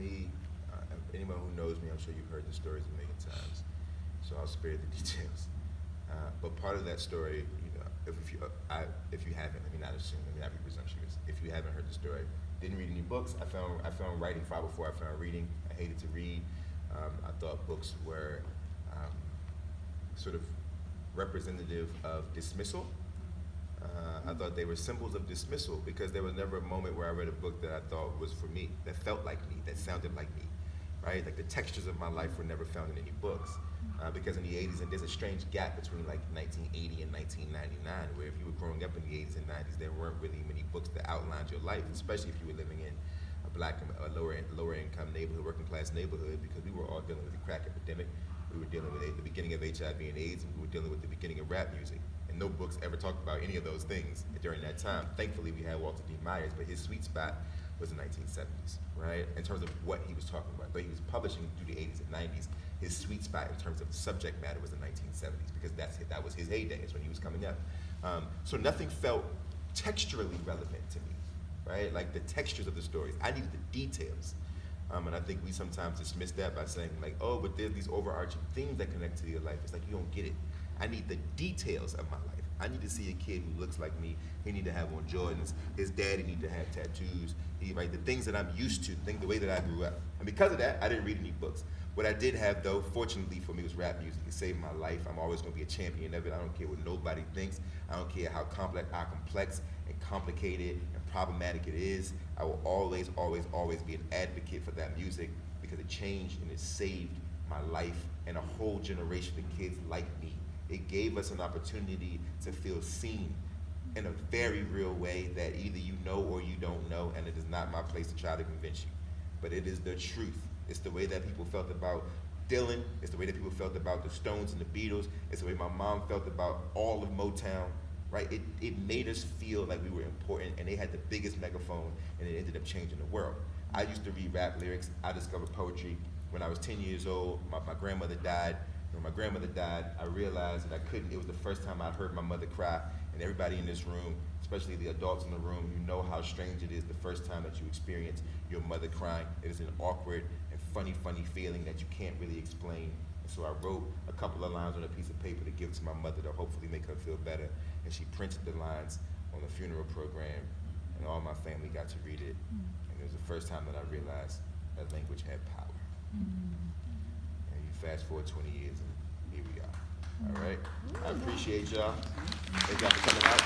me, anyone who knows me, I'm sure you've heard the stories a million times, so I'll spare the details. But part of that story, if you haven't, let me not assume, let me not be presumptuous. If you haven't heard the story, didn't read any books. I found writing far before I found reading. I hated to read. I thought books were sort of representative of dismissal. I thought they were symbols of dismissal because there was never a moment where I read a book that I thought was for me, that felt like me, that sounded like me, right? Like the textures of my life were never found in any books. Because in the 80s, and there's a strange gap between like 1980 and 1999, where if you were growing up in the 80s and 90s, there weren't really many books that outlined your life, especially if you were living in a black, a lower income neighborhood, working class neighborhood, because we were all dealing with the crack epidemic. We were dealing with the beginning of HIV and AIDS, and we were dealing with the beginning of rap music. And no books ever talked about any of those things during that time. Thankfully, we had Walter D. Myers, but his sweet spot was the 1970s, right? In terms of what he was talking about. But he was publishing through the 80s and 90s. His sweet spot in terms of subject matter was the 1970s, because that was his heyday, is when he was coming up. So nothing felt texturally relevant to me, right? Like the textures of the stories. I needed the details. And I think we sometimes dismiss that by saying like, oh, but there's these overarching themes that connect to your life. It's like, you don't get it. I need the details of my life. I need to see a kid who looks like me. He need to have on Jordans. His daddy need to have tattoos. Right, the things that I'm used to, the way that I grew up. And because of that, I didn't read any books. What I did have, though, fortunately for me, was rap music. It saved my life. I'm always going to be a champion of it. I don't care what nobody thinks. I don't care how complex and complicated and problematic it is. I will always, always, always be an advocate for that music because it changed and it saved my life and a whole generation of kids like me. It gave us an opportunity to feel seen in a very real way that either you know or you don't know, and it is not my place to try to convince you. But it is the truth. It's the way that people felt about Dylan. It's the way that people felt about the Stones and the Beatles. It's the way my mom felt about all of Motown, right? It made us feel like we were important, and they had the biggest megaphone, and it ended up changing the world. I used to read rap lyrics. I discovered poetry when I was 10 years old. My grandmother died. When my grandmother died, I realized that I couldn't. It was the first time I heard my mother cry. And everybody in this room, especially the adults in the room, you know how strange it is the first time that you experience your mother crying. It is an awkward and funny feeling that you can't really explain. And so I wrote a couple of lines on a piece of paper to give to my mother to hopefully make her feel better. And she printed the lines on the funeral program, and all my family got to read it. And it was the first time that I realized that language had power. And you fast forward 20 years, and here we are. All right? I appreciate y'all. Thank y'all for coming out.